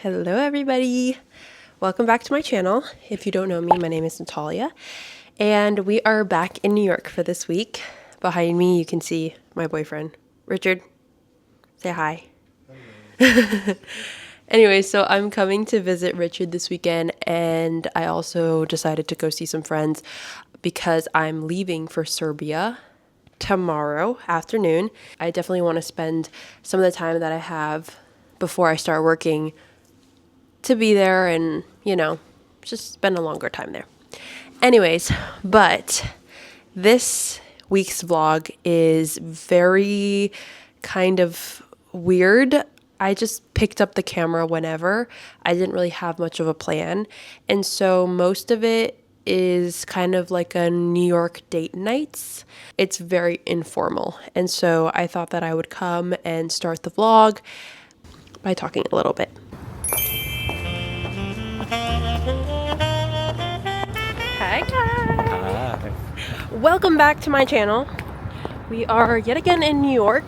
Hello everybody! Welcome back to my channel. If you don't know me, my name is Natalia, and we are back in New York for this week. Behind me you can see my boyfriend, Richard. Say hi. Anyway, so I'm coming to visit Richard this weekend, and I also decided to go see some friends because I'm leaving for Serbia tomorrow afternoon. I definitely want to spend some of the time that I have before I start working to be there and, just spend a longer time there. Anyways, but this week's vlog is very kind of weird. I just picked up the camera whenever. I didn't really have much of a plan. And so most of it is kind of like a New York date nights. It's very informal. And so I thought that I would come and start the vlog by talking a little bit. Hi guys! Hi. Welcome back to my channel. We are yet again in New York,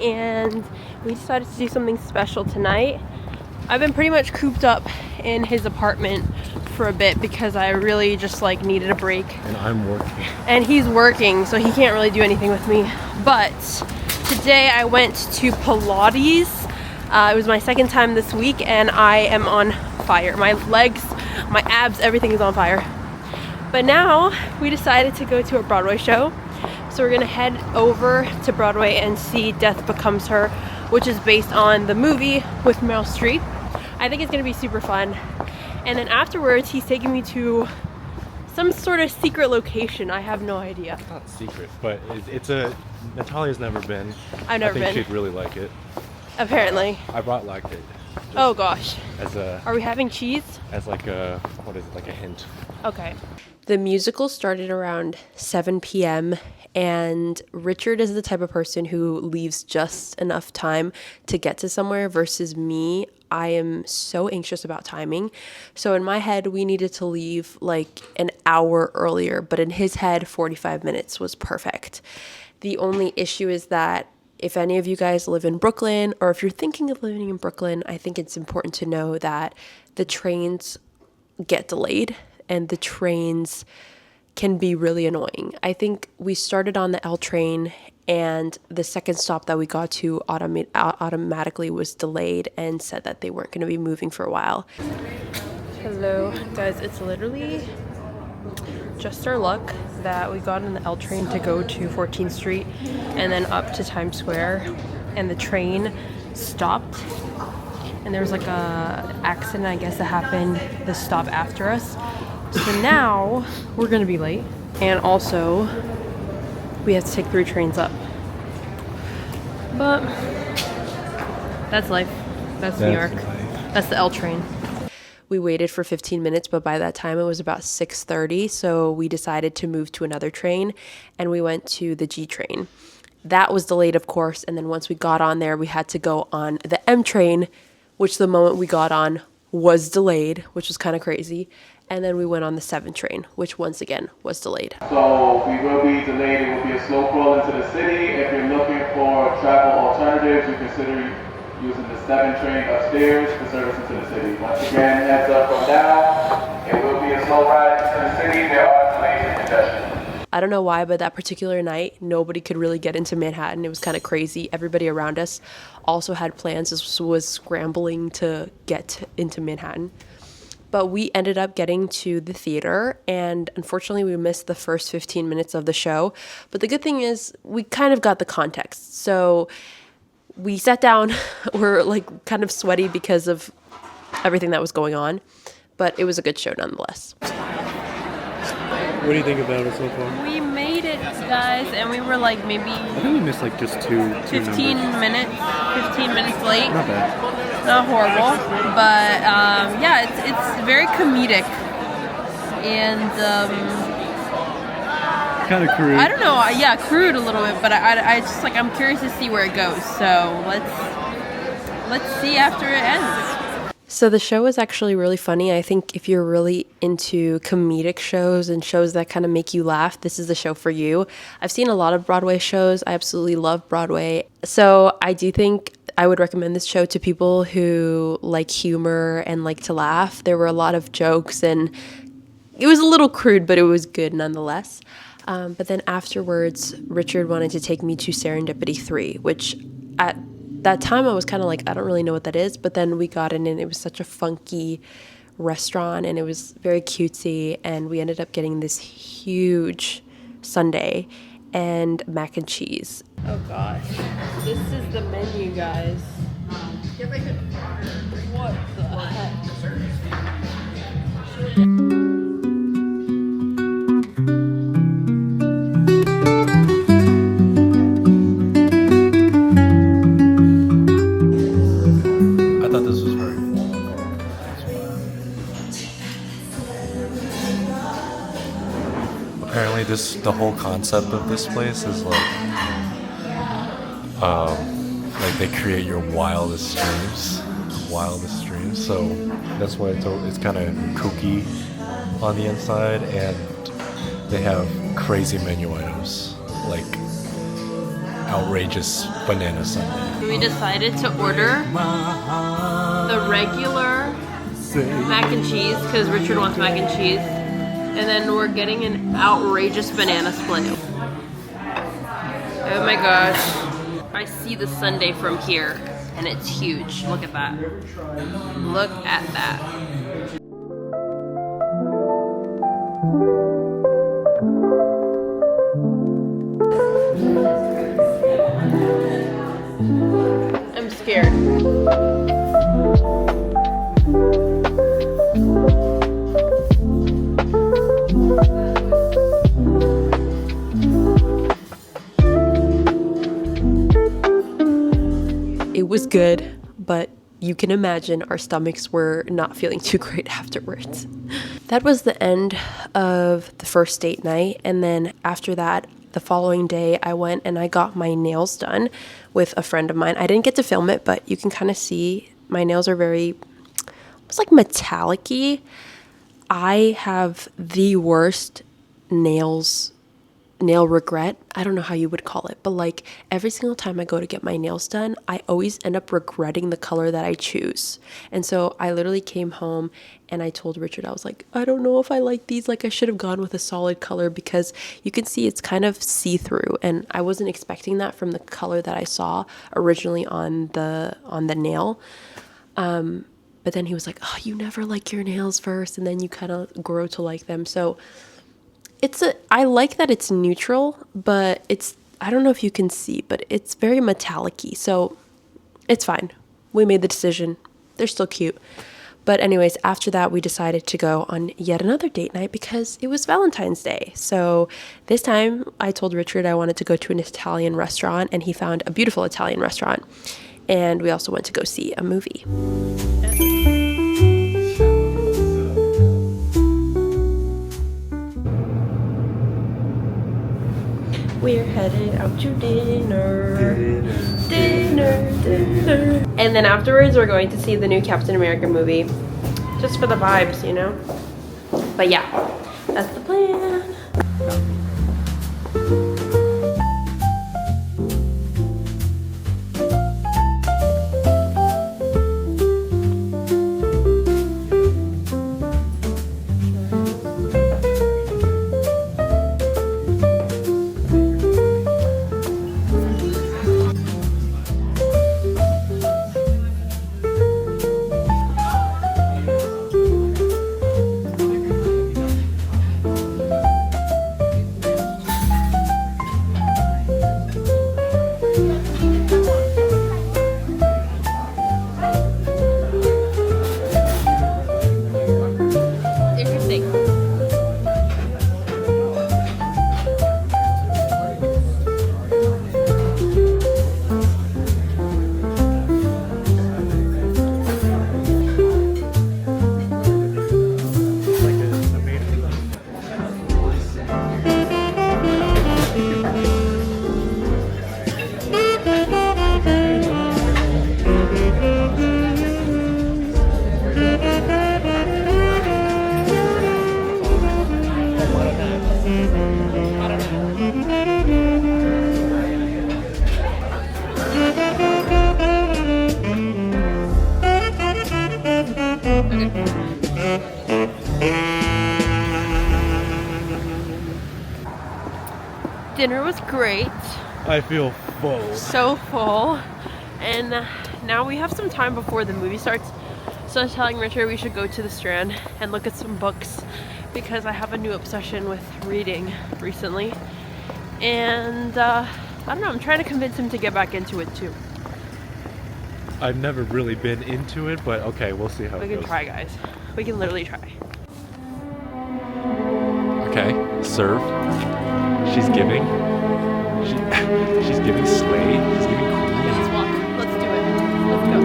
and we decided to do something special tonight. I've been pretty much cooped up in his apartment for a bit because I really just needed a break. And I'm working. And he's working, so he can't really do anything with me. But today I went to Pilates. It was my second time this week, and I am on fire. My legs, my abs, everything is on fire. But now we decided to go to a Broadway show. So we're gonna head over to Broadway and see Death Becomes Her, which is based on the movie with Meryl Streep. I think it's gonna be super fun. And then afterwards, he's taking me to some sort of secret location. I have no idea. It's not secret, but Natalia's never been. I've never been. I think she'd really like it. Apparently. I brought lactate. Oh gosh. Are we having cheese? As like a hint. Okay. The musical started around 7 p.m. and Richard is the type of person who leaves just enough time to get to somewhere versus me. I am so anxious about timing. So in my head, we needed to leave like an hour earlier, but in his head, 45 minutes was perfect. The only issue is that if any of you guys live in Brooklyn, or if you're thinking of living in Brooklyn, I think it's important to know that the trains get delayed and the trains can be really annoying. I think we started on the L train, and the second stop that we got to automatically was delayed and said that they weren't going to be moving for a while. Hello, guys. It's literally just our luck that we got on the L train to go to 14th Street and then up to Times Square, and the train stopped, and there was like a accident, I guess, that happened the stop after us. So now we're gonna be late, and also we have to take 3 trains up. But that's life. That's New York. That's the L train. We waited for 15 minutes, but by that time it was about 6:30, so we decided to move to another train, and we went to the G train. That was delayed, of course, and then once we got on there, we had to go on the M train, which the moment we got on was delayed, which was kind of crazy. And then we went on the 7 train, which once again was delayed. So we will be delayed. It will be a slow crawl into the city. If you're looking for travel alternatives, you consider using the 7 train upstairs to service into the city. Once again, heads up from now. It will be a slow ride into the city. There are delays and congestion. I don't know why, but that particular night, nobody could really get into Manhattan. It was kind of crazy. Everybody around us also had plans, was scrambling to get into Manhattan. But we ended up getting to the theater, and unfortunately we missed the first 15 minutes of the show. But the good thing is we kind of got the context. So we sat down, we're kind of sweaty because of everything that was going on, but it was a good show nonetheless. What do you think about it so far? We made it, guys, and we were maybe I think we missed just two 15 minutes late. Not bad. Not horrible, but yeah, it's very comedic, and Kind of crude. I don't know, yeah, crude a little bit, but I just I'm curious to see where it goes. So let's see after it ends. So the show is actually really funny. I think if you're really into comedic shows and shows that kind of make you laugh, this is the show for you. I've seen a lot of Broadway shows. I absolutely love Broadway. So I do think I would recommend this show to people who like humor and like to laugh. There were a lot of jokes and it was a little crude, but it was good nonetheless. But then afterwards, Richard wanted to take me to Serendipity 3, which at that time I was kind of like, I don't really know what that is. But then we got in and it was such a funky restaurant and it was very cutesy. And we ended up getting this huge sundae and mac and cheese. Oh gosh, this is the menu, guys. What the heck? I thought this was very cool. Apparently the whole concept of this place is like they create your wildest dreams. So that's why it's kind of kooky on the inside, and they have crazy menu items like outrageous banana sundae. We decided to order the regular mac and cheese because Richard wants mac and cheese, and then we're getting an outrageous banana split. Oh my gosh. I see the sundae from here and it's huge. Look at that. Look at that. I'm scared. It was good, but you can imagine our stomachs were not feeling too great afterwards. That was the end of the first date night, and then after that, the following day, I went and I got my nails done with a friend of mine. I didn't get to film it, but you can kind of see my nails are very, it's like metallic-y. I have the worst nail regret. I don't know how you would call it, but like every single time I go to get my nails done, I always end up regretting the color that I choose. And so I literally came home and I told Richard, I was like, I don't know if I like these. Like I should have gone with a solid color because you can see it's kind of see-through, and I wasn't expecting that from the color that I saw originally on the nail. But then he was like, oh, you never like your nails first, and then you kind of grow to like them. So I like that it's neutral, but I don't know if you can see, but it's very metallic-y, so it's fine. We made the decision. They're still cute. But anyways, after that, we decided to go on yet another date night because it was Valentine's Day. So this time, I told Richard I wanted to go to an Italian restaurant, and he found a beautiful Italian restaurant. And we also went to go see a movie. We're headed out to dinner. And then afterwards, we're going to see the new Captain America movie. Just for the vibes, you know? But yeah, that's the plan. Dinner was great. I feel full. So full. And now we have some time before the movie starts. So I was telling Richard we should go to the Strand and look at some books because I have a new obsession with reading recently. And I don't know, I'm trying to convince him to get back into it too. I've never really been into it, but okay, we'll see how it goes. We can try, guys. We can literally try. Okay, serve. She's giving. She's giving slay. She's giving queen. Let's walk. Let's do it. Let's go.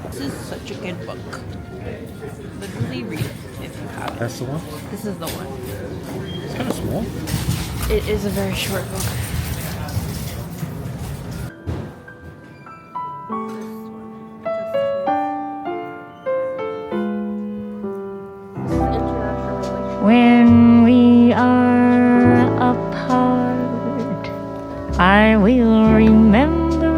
This is such a good book. Literally read it if you have it. That's the one? This is the one. It's kind of small. It is a very short book. When we are apart, I will remember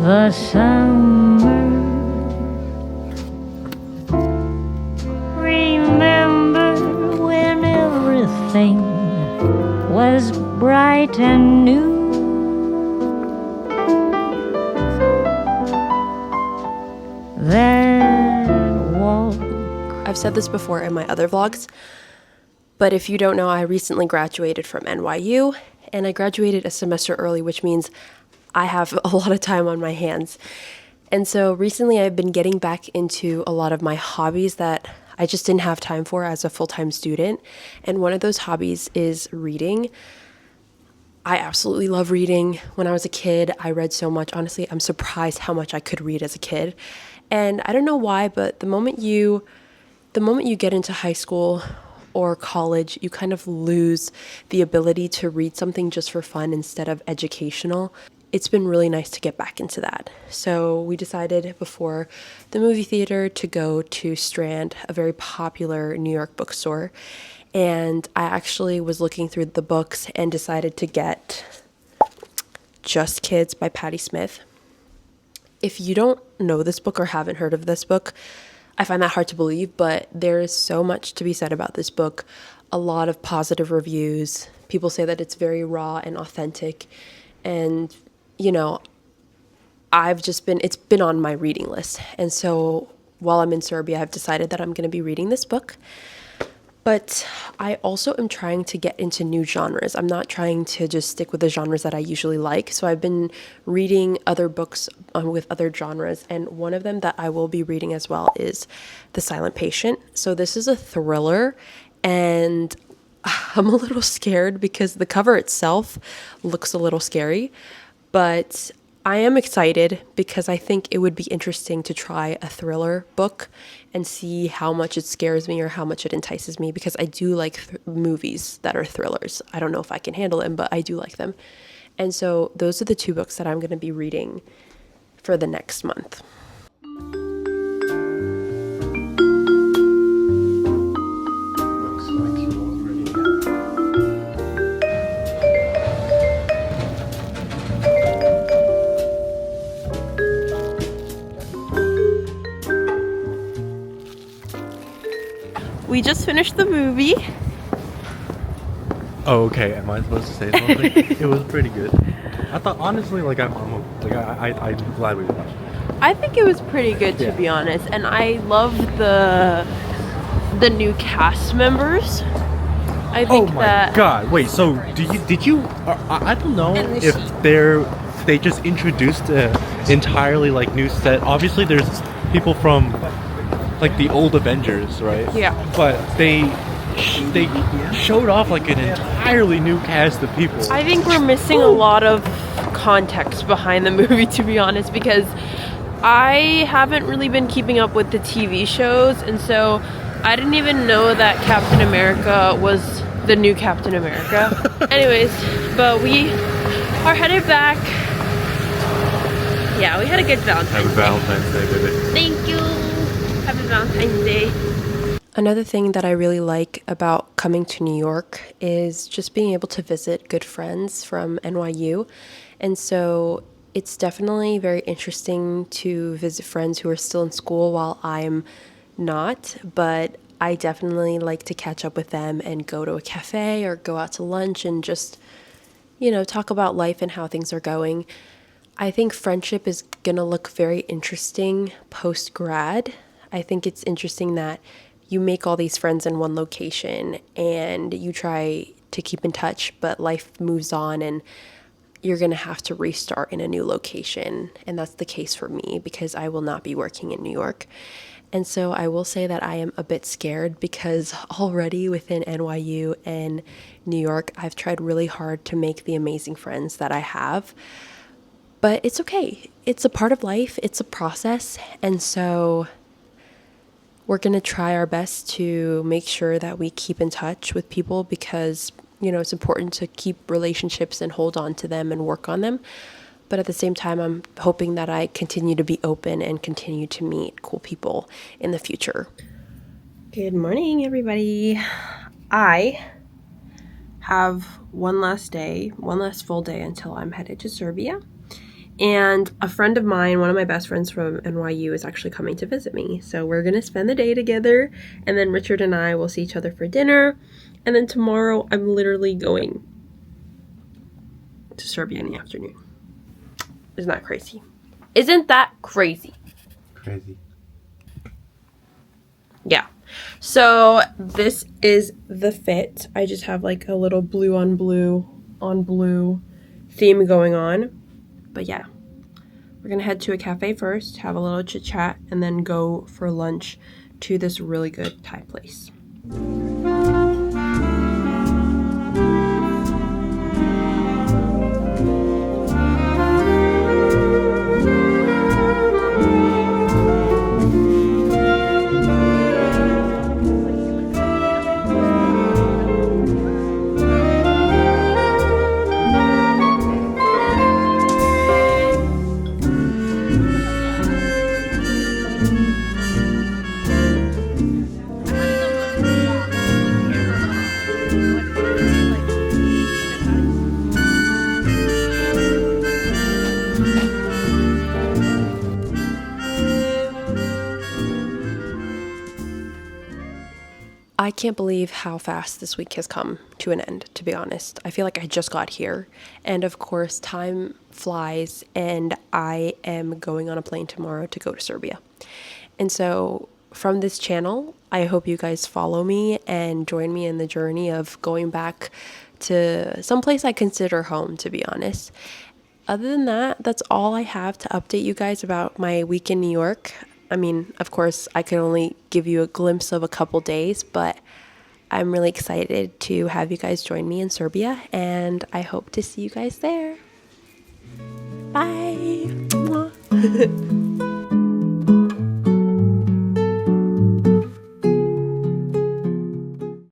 the summer. Remember when everything was bright and new. That walk. I've said this before in my other vlogs, but if you don't know, I recently graduated from NYU, and I graduated a semester early, which means I have a lot of time on my hands. And so recently I've been getting back into a lot of my hobbies that I just didn't have time for as a full-time student. And one of those hobbies is reading. I absolutely love reading. When I was a kid, I read so much. Honestly, I'm surprised how much I could read as a kid. And I don't know why, but the moment you get into high school or college, you kind of lose the ability to read something just for fun instead of educational. It's been really nice to get back into that. So we decided before the movie theater to go to Strand, a very popular New York bookstore. And I actually was looking through the books and decided to get Just Kids by Patti Smith. If you don't know this book or haven't heard of this book, I find that hard to believe, but there is so much to be said about this book. A lot of positive reviews. People say that it's very raw and authentic. And, you know, it's been on my reading list. And so while I'm in Serbia, I've decided that I'm going to be reading this book. But I also am trying to get into new genres. I'm not trying to just stick with the genres that I usually like. So I've been reading other books with other genres. And one of them that I will be reading as well is The Silent Patient. So this is a thriller. And I'm a little scared because the cover itself looks a little scary. But I am excited because I think it would be interesting to try a thriller book and see how much it scares me or how much it entices me, because I do like movies that are thrillers. I don't know if I can handle them, but I do like them. And so those are the two books that I'm going to be reading for the next month. Looks like you already We just finished the movie. Oh, okay. Am I supposed to say something? It was pretty good. I thought, honestly, like I'm glad we watched it. I think it was pretty good, to be honest, and I love the new cast members. I think that. God! Wait. So did you? I don't know if they just introduced an entirely like new set. Obviously, there's people from like the old Avengers, right? Yeah. But they showed off like an entirely new cast of people. I think we're missing a lot of context behind the movie, to be honest, because I haven't really been keeping up with the TV shows, and so I didn't even know that Captain America was the new Captain America. Anyways, but we are headed back. Yeah, we had a good Valentine's Happy Valentine's Day, baby. Thank you. Happy Valentine's Day. Another thing that I really like about coming to New York is just being able to visit good friends from NYU. And so it's definitely very interesting to visit friends who are still in school while I'm not, but I definitely like to catch up with them and go to a cafe or go out to lunch and just, talk about life and how things are going. I think friendship is going to look very interesting post grad. I think it's interesting that you make all these friends in one location and you try to keep in touch, but life moves on and you're going to have to restart in a new location. And that's the case for me because I will not be working in New York. And so I will say that I am a bit scared because already within NYU and New York, I've tried really hard to make the amazing friends that I have. But it's okay. It's a part of life. It's a process. And so we're going to try our best to make sure that we keep in touch with people because, it's important to keep relationships and hold on to them and work on them. But at the same time, I'm hoping that I continue to be open and continue to meet cool people in the future. Good morning, everybody. I have one last full day until I'm headed to Serbia. And a friend of mine, one of my best friends from NYU, is actually coming to visit me. So we're going to spend the day together. And then Richard and I will see each other for dinner. And then tomorrow, I'm literally going to Serbia in the afternoon. Isn't that crazy? Isn't that crazy? Crazy. Yeah. So this is the fit. I just have like a little blue on blue theme going on. But yeah, we're going to head to a cafe first, have a little chit chat, and then go for lunch to this really good Thai place. I can't believe how fast this week has come to an end, to be honest. I feel like I just got here. And of course, time flies, and I am going on a plane tomorrow to go to Serbia. And so from this channel, I hope you guys follow me and join me in the journey of going back to someplace I consider home, to be honest. Other than that, that's all I have to update you guys about my week in New York. I mean, of course, I can only give you a glimpse of a couple days, but I'm really excited to have you guys join me in Serbia, and I hope to see you guys there. Bye. Mwah.